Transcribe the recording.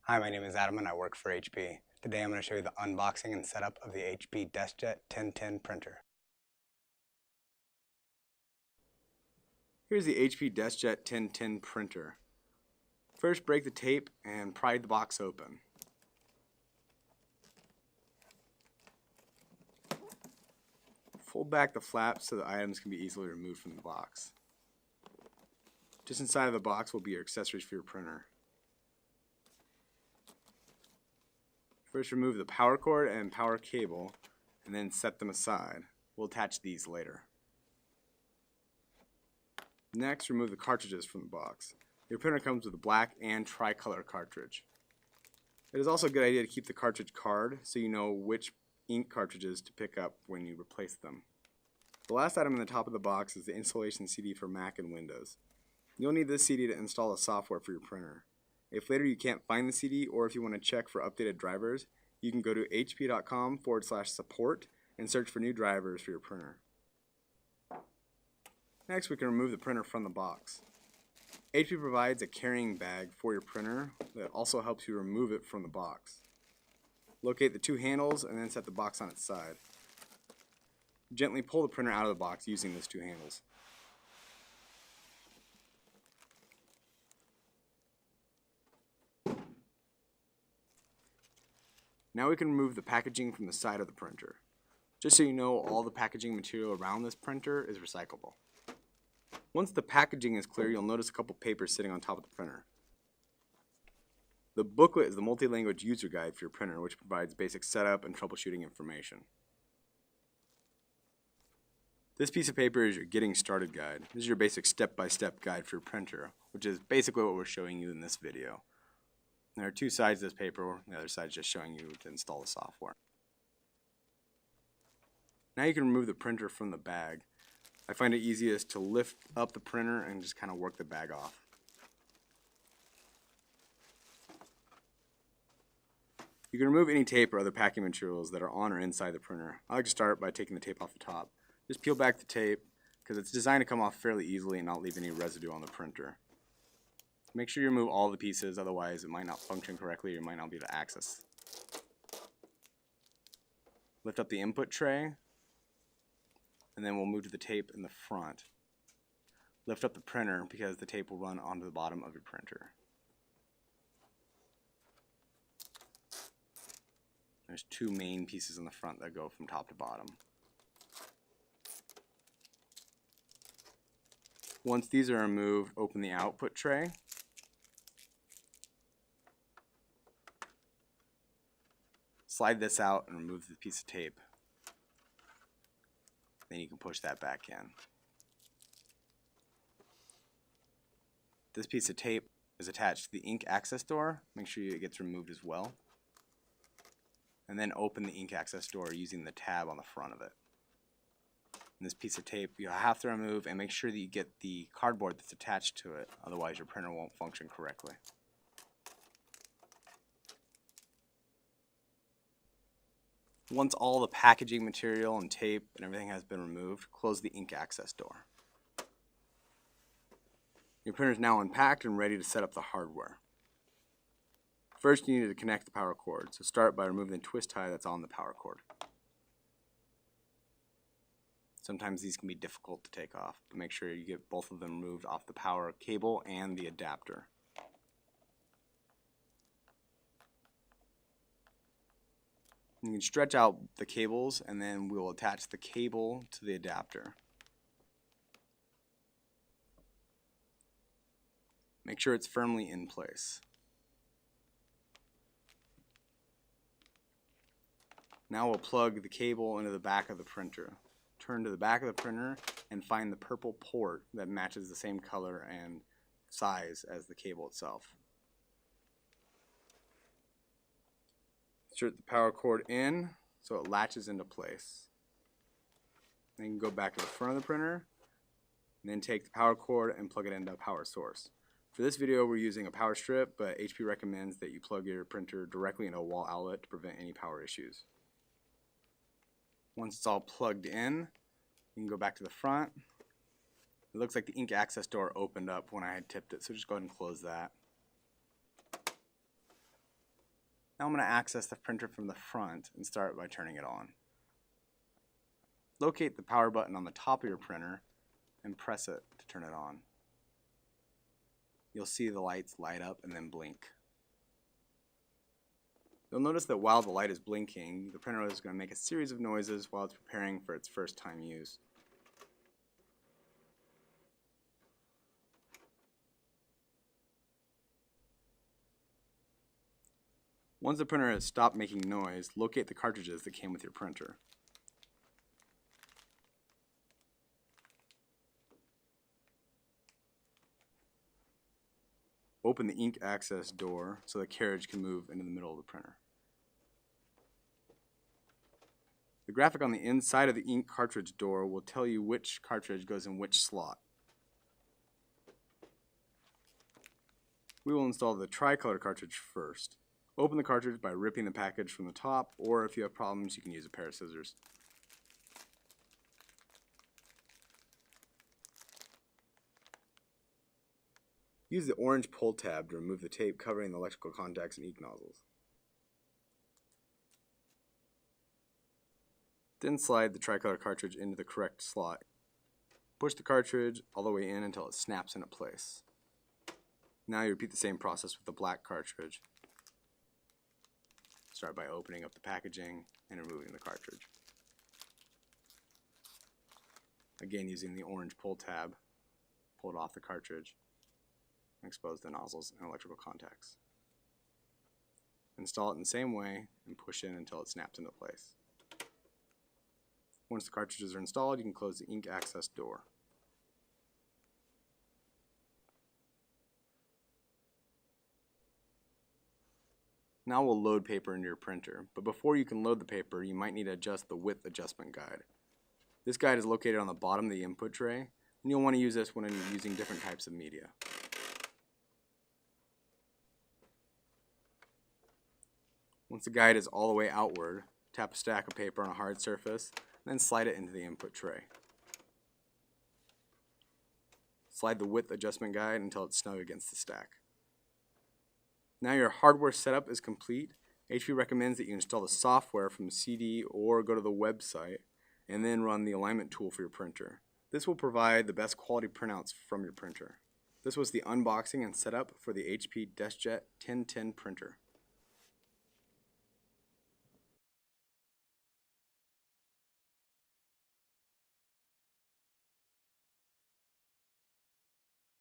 Hi, my name is Adam and I work for HP. Today I'm going to show you the unboxing and setup of the HP Deskjet 1010 printer. Here's the HP Deskjet 1010 printer. First, break the tape and pry the box open. Fold back the flaps so the items can be easily removed from the box. Just inside of the box will be your accessories for your printer. First, remove the power cord and power cable and then set them aside. We'll attach these later. Next, remove the cartridges from the box. Your printer comes with a black and tricolor cartridge. It is also a good idea to keep the cartridge card so you know which ink cartridges to pick up when you replace them. The last item in the top of the box is the installation CD for Mac and Windows. You'll need this CD to install the software for your printer. If later you can't find the CD, or if you want to check for updated drivers, you can go to hp.com/support and search for new drivers for your printer. Next, we can remove the printer from the box. HP provides a carrying bag for your printer that also helps you remove it from the box. Locate the two handles and then set the box on its side. Gently pull the printer out of the box using those two handles. Now we can remove the packaging from the side of the printer. Just so you know, all the packaging material around this printer is recyclable. Once the packaging is clear, you'll notice a couple papers sitting on top of the printer. The booklet is the multi-language user guide for your printer, which provides basic setup and troubleshooting information. This piece of paper is your getting started guide. This is your basic step-by-step guide for your printer, which is basically what we're showing you in this video. There are two sides to this paper. The other side is just showing you to install the software. Now you can remove the printer from the bag. I find it easiest to lift up the printer and just kind of work the bag off. You can remove any tape or other packing materials that are on or inside the printer. I like to start by taking the tape off the top. Just peel back the tape because it's designed to come off fairly easily and not leave any residue on the printer. Make sure you remove all the pieces, otherwise it might not function correctly or you might not be able to access. Lift up the input tray, and then we'll move to the tape in the front. Lift up the printer because the tape will run onto the bottom of your printer. There's two main pieces in the front that go from top to bottom. Once these are removed, open the output tray. Slide this out and remove the piece of tape. Then you can push that back in. This piece of tape is attached to the ink access door. Make sure it gets removed as well. And then open the ink access door using the tab on the front of it. And this piece of tape you'll have to remove and make sure that you get the cardboard that's attached to it, otherwise your printer won't function correctly. Once all the packaging material and tape and everything has been removed, close the ink access door. Your printer is now unpacked and ready to set up the hardware. First, you need to connect the power cord, so start by removing the twist tie that's on the power cord. Sometimes these can be difficult to take off, but make sure you get both of them removed off the power cable and the adapter. You can stretch out the cables and then we'll attach the cable to the adapter. Make sure it's firmly in place. Now we'll plug the cable into the back of the printer. Turn to the back of the printer and find the purple port that matches the same color and size as the cable itself. Insert the power cord in so it latches into place. Then you can go back to the front of the printer and then take the power cord and plug it into a power source. For this video we're using a power strip, but HP recommends that you plug your printer directly into a wall outlet to prevent any power issues. Once it's all plugged in, you can go back to the front. It looks like the ink access door opened up when I had tipped it, so just go ahead and close that. Now I'm going to access the printer from the front and start by turning it on. Locate the power button on the top of your printer and press it to turn it on. You'll see the lights light up and then blink. You'll notice that while the light is blinking, the printer is going to make a series of noises while it's preparing for its first time use. Once the printer has stopped making noise, locate the cartridges that came with your printer. Open the ink access door so the carriage can move into the middle of the printer. The graphic on the inside of the ink cartridge door will tell you which cartridge goes in which slot. We will install the tricolor cartridge first. Open the cartridge by ripping the package from the top, or if you have problems, you can use a pair of scissors. Use the orange pull tab to remove the tape covering the electrical contacts and ink nozzles. Then slide the tricolor cartridge into the correct slot. Push the cartridge all the way in until it snaps into place. Now you repeat the same process with the black cartridge. Start by opening up the packaging and removing the cartridge. Again, using the orange pull tab, pull it off the cartridge and expose the nozzles and electrical contacts. Install it in the same way and push in until it snaps into place. Once the cartridges are installed, you can close the ink access door. Now we'll load paper into your printer, but before you can load the paper, you might need to adjust the width adjustment guide. This guide is located on the bottom of the input tray, and you'll want to use this when using different types of media. Once the guide is all the way outward, tap a stack of paper on a hard surface, and then slide it into the input tray. Slide the width adjustment guide until it's snug against the stack. Now your hardware setup is complete. HP recommends that you install the software from the CD or go to the website and then run the alignment tool for your printer. This will provide the best quality printouts from your printer. This was the unboxing and setup for the HP Deskjet 1010 printer.